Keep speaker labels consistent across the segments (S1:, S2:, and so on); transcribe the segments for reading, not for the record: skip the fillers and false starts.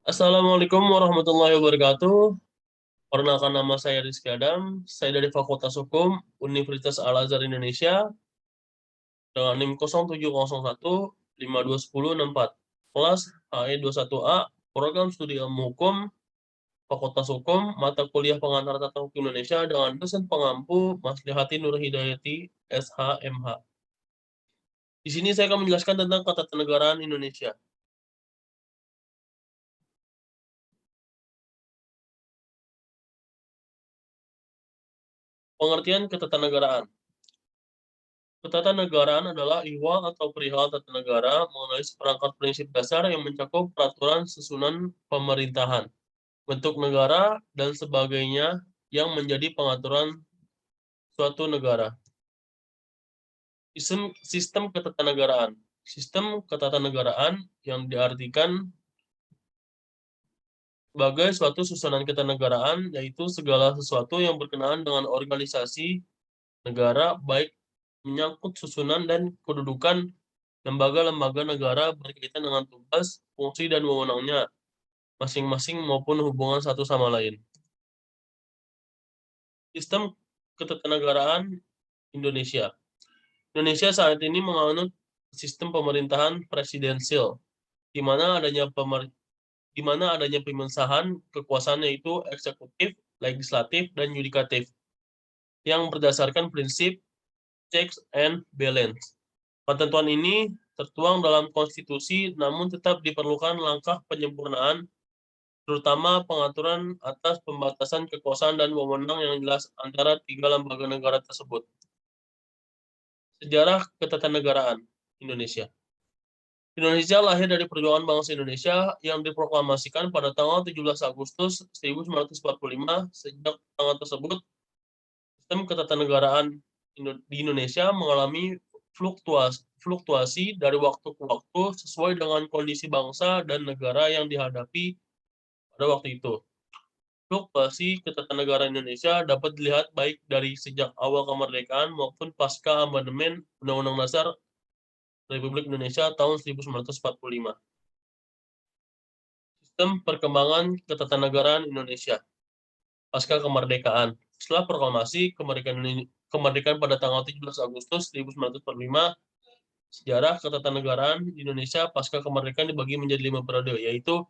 S1: Assalamualaikum warahmatullahi wabarakatuh. Perkenalkan nama saya Rizky Adam. Saya dari Fakultas Hukum Universitas Al-Azhar Indonesia dengan NIM 0701 521064. Kelas HE21A, Program Studi Ilmu Hukum, Fakultas Hukum, Mata Kuliah Pengantar Tata Hukum Indonesia dengan dosen pengampu Maslihati Nur Hidayati, SH.MH. Di sini saya akan menjelaskan tentang ketatanegaraan Indonesia. Pengertian ketatanegaraan. Ketatanegaraan adalah ihwal atau perihal tata negara mengenai seperangkat prinsip dasar yang mencakup peraturan susunan pemerintahan, bentuk negara, dan sebagainya yang menjadi pengaturan suatu negara. Sistem ketatanegaraan. Sistem ketatanegaraan yang diartikan sebagai suatu susunan ketatanegaraan, yaitu segala sesuatu yang berkenaan dengan organisasi negara, baik menyangkut susunan dan kedudukan lembaga-lembaga negara berkaitan dengan tugas, fungsi, dan wewenangnya masing-masing maupun hubungan satu sama lain. Sistem ketatanegaraan Indonesia. Indonesia saat ini menganut sistem pemerintahan presidensial, di mana adanya pemesahan kekuasaan yaitu eksekutif, legislatif, dan yudikatif yang berdasarkan prinsip checks and balance. Ketentuan ini tertuang dalam konstitusi, namun tetap diperlukan langkah penyempurnaan, terutama pengaturan atas pembatasan kekuasaan dan wewenang yang jelas antara tiga lembaga negara tersebut. Sejarah ketatanegaraan Indonesia. Indonesia lahir dari perjuangan bangsa Indonesia yang diproklamasikan pada tanggal 17 Agustus 1945. Sejak tanggal tersebut, sistem ketatanegaraan di Indonesia mengalami fluktuasi dari waktu ke waktu sesuai dengan kondisi bangsa dan negara yang dihadapi pada waktu itu. Fluktuasi ketatanegaraan Indonesia dapat dilihat baik dari sejak awal kemerdekaan maupun pasca amandemen Undang-Undang Dasar Republik Indonesia tahun 1945. Sistem perkembangan ketatanegaraan Indonesia pasca kemerdekaan. Setelah proklamasi kemerdekaan pada tanggal 17 Agustus 1945, sejarah ketatanegaraan di Indonesia pasca kemerdekaan dibagi menjadi 5 periode, yaitu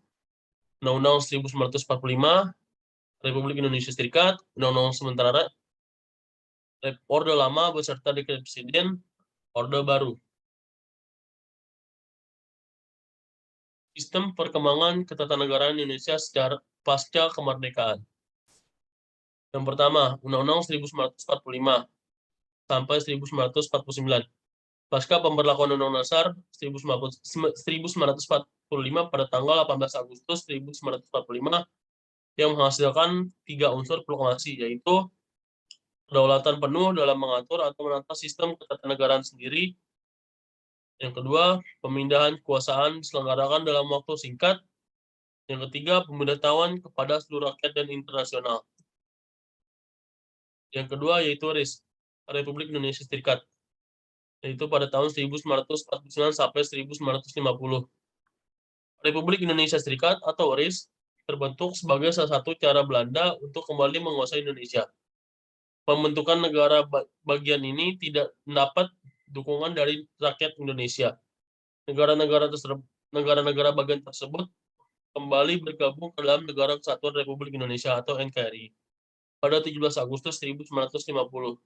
S1: Undang-Undang 1945, Republik Indonesia Serikat, Undang-Undang Sementara, Orde Lama beserta Dekret Presiden, Orde Baru. Sistem perkembangan ketatanegaraan Indonesia secara pasca kemerdekaan. Yang pertama, Undang-Undang 1945 sampai 1949. Pasca pemberlakuan Undang-Undang Dasar 1945 pada tanggal 18 Agustus 1945 yang menghasilkan 3 unsur proklamasi, yaitu kedaulatan penuh dalam mengatur atau menata sistem ketatanegaraan sendiri. Yang kedua, pemindahan kekuasaan diselenggarakan dalam waktu singkat. Yang ketiga, pemberitahuan kepada seluruh rakyat dan internasional. Yang kedua yaitu RIS, Republik Indonesia Serikat, yaitu pada tahun 1949 sampai 1950. Republik Indonesia Serikat atau RIS terbentuk sebagai salah satu cara Belanda untuk kembali menguasai Indonesia. Pembentukan negara bagian ini tidak mendapat dukungan dari rakyat Indonesia. Negara-negara bagian tersebut kembali bergabung ke dalam Negara Kesatuan Republik Indonesia atau NKRI pada 17 Agustus 1950.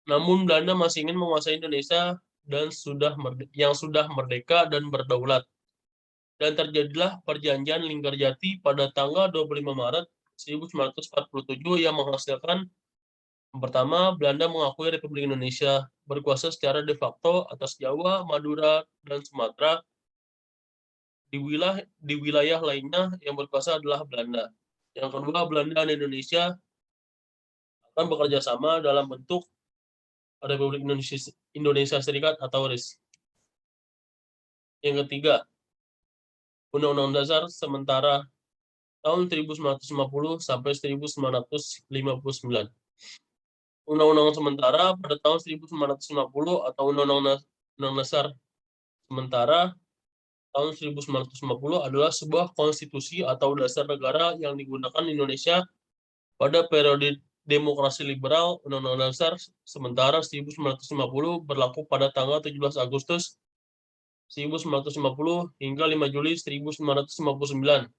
S1: Namun Belanda masih ingin menguasai Indonesia dan yang sudah merdeka dan berdaulat. Dan terjadilah perjanjian Linggarjati pada tanggal 25 Maret 1947 yang menghasilkan yang pertama, Belanda mengakui Republik Indonesia berkuasa secara de facto atas Jawa, Madura, dan Sumatera. Di wilayah lainnya yang berkuasa adalah Belanda. Yang kedua, Belanda dan Indonesia akan bekerja sama dalam bentuk Republik Indonesia Serikat atau RIS. Yang ketiga, Undang-Undang Dasar sementara tahun 1950 sampai 1959. Undang-Undang sementara pada tahun 1950 atau Undang-Undang Dasar sementara tahun 1950 adalah sebuah konstitusi atau dasar negara yang digunakan Indonesia pada periode demokrasi liberal. Undang-Undang Dasar sementara 1950 berlaku pada tanggal 17 Agustus 1950 hingga 5 Juli 1959.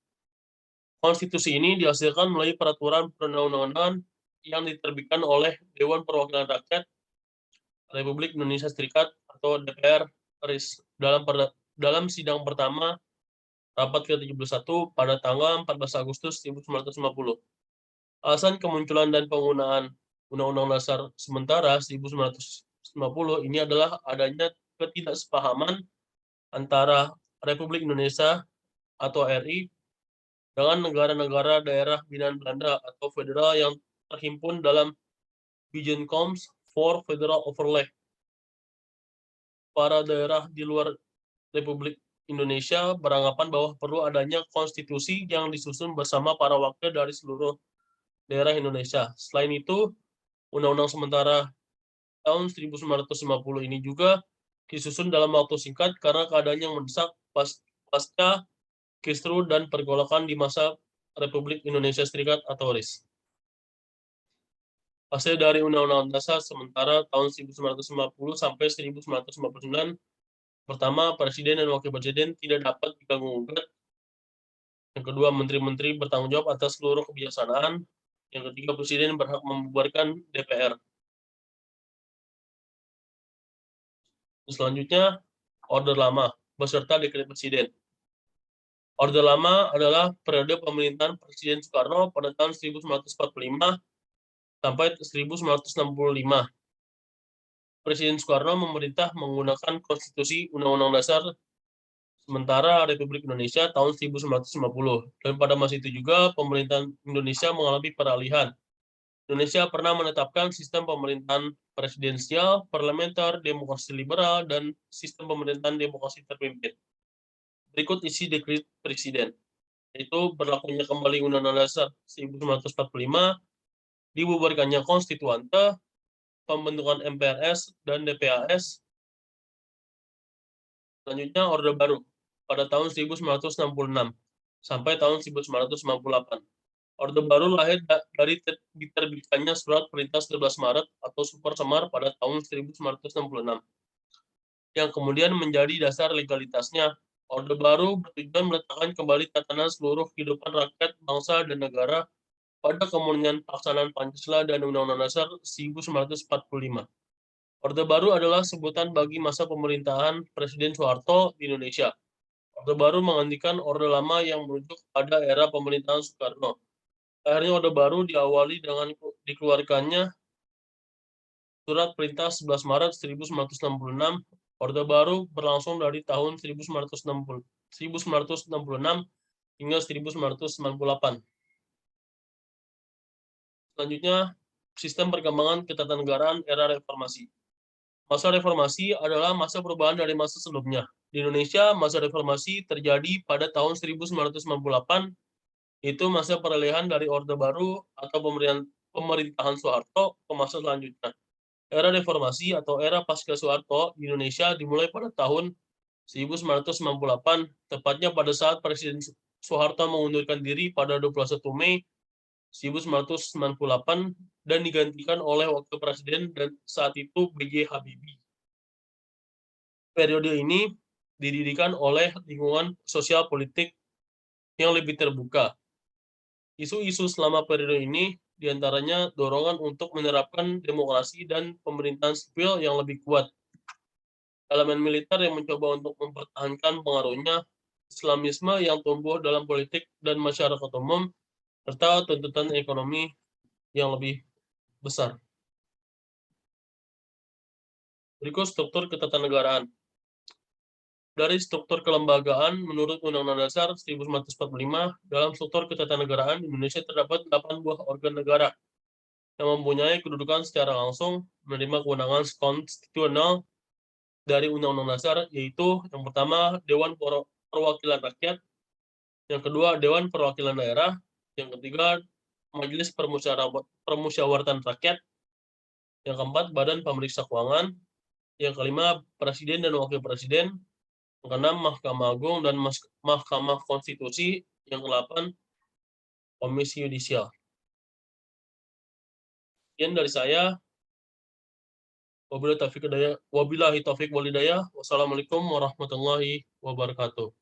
S1: Konstitusi ini dihasilkan melalui peraturan perundang-undangan yang diterbitkan oleh Dewan Perwakilan Rakyat Republik Indonesia Serikat atau DPR RI dalam sidang pertama rapat ke-71 pada tanggal 14 Agustus 1950. Alasan kemunculan dan penggunaan Undang-Undang Dasar sementara 1950 ini adalah adanya ketidaksepahaman antara Republik Indonesia atau RI dengan negara-negara daerah binaan Belanda atau federal yang terhimpun dalam Bijeenkomst for Federal Overleg. Para daerah di luar Republik Indonesia beranggapan bahwa perlu adanya konstitusi yang disusun bersama para wakil dari seluruh daerah Indonesia. Selain itu, Undang-Undang sementara tahun 1950 ini juga disusun dalam waktu singkat karena keadaan yang mendesak pasca kisruh dan pergolakan di masa Republik Indonesia Serikat atau RIS. Hasil dari Undang-Undang Dasar sementara tahun 1950 sampai 1959, pertama, Presiden dan Wakil Presiden tidak dapat diganggu-gugat. Yang kedua, Menteri-Menteri bertanggung jawab atas seluruh kebijaksanaan. Yang ketiga, Presiden berhak membubarkan DPR. Selanjutnya, Orde Lama beserta Dekret Presiden. Orde Lama adalah periode pemerintahan Presiden Soekarno pada tahun 1945 sampai 1965. Presiden Soekarno memerintah menggunakan Konstitusi Undang-Undang Dasar sementara Republik Indonesia tahun 1950. Dan pada masa itu juga pemerintahan Indonesia mengalami peralihan. Indonesia pernah menetapkan sistem pemerintahan presidensial, parlementer, demokrasi liberal, dan sistem pemerintahan demokrasi terpimpin. Berikut isi dekret presiden, yaitu berlakunya kembali Undang-Undang Dasar 1945, dibubarkannya konstituante, pembentukan MPRS dan DPAS. Selanjutnya Orde Baru pada tahun 1966 sampai tahun 1998. Orde Baru lahir dari diterbitkannya Surat Perintah 11 Maret atau Super Semar pada tahun 1966, yang kemudian menjadi dasar legalitasnya. Orde Baru bertujuan meletakkan kembali tatanan seluruh kehidupan rakyat, bangsa, dan negara pada kemurnian pelaksanaan Pancasila dan Undang-Undang Dasar 1945. Orde Baru adalah sebutan bagi masa pemerintahan Presiden Soeharto di Indonesia. Orde Baru menggantikan Orde Lama yang merujuk pada era pemerintahan Soekarno. Akhirnya Orde Baru diawali dengan dikeluarkannya Surat Perintah 11 Maret 1966. Orde Baru berlangsung dari tahun 1966 hingga 1998. Selanjutnya, sistem perkembangan ketatanegaraan era reformasi. Masa reformasi adalah masa perubahan dari masa sebelumnya. Di Indonesia, masa reformasi terjadi pada tahun 1998, itu masa peralihan dari Orde Baru atau pemerintahan Soeharto ke masa selanjutnya. Era reformasi atau era pasca Soeharto di Indonesia dimulai pada tahun 1998, tepatnya pada saat Presiden Soeharto mengundurkan diri pada 21 Mei 1998 dan digantikan oleh Wakil Presiden dan saat itu B.J. Habibie. Periode ini didirikan oleh lingkungan sosial politik yang lebih terbuka. Isu-isu selama periode ini diantaranya dorongan untuk menerapkan demokrasi dan pemerintahan sipil yang lebih kuat. Elemen militer yang mencoba untuk mempertahankan pengaruhnya, Islamisme yang tumbuh dalam politik dan masyarakat umum, serta tuntutan ekonomi yang lebih besar. Berikut struktur ketatanegaraan. Dari struktur kelembagaan, menurut Undang-Undang Dasar 1945, dalam struktur ketatanegaraan Indonesia terdapat 8 buah organ negara yang mempunyai kedudukan secara langsung menerima kewenangan konstitusional dari Undang-Undang Dasar, yaitu yang pertama Dewan Perwakilan Rakyat, yang kedua Dewan Perwakilan Daerah, yang ketiga Majelis Permusyawaratan Rakyat, yang keempat Badan Pemeriksa Keuangan, yang kelima Presiden dan Wakil Presiden, Yang keenam, Mahkamah Agung dan Mahkamah Konstitusi. Yang ke-8, Komisi Yudisial. Sekian dari saya. Wabillahi taufik walhidayah. Wassalamualaikum warahmatullahi wabarakatuh.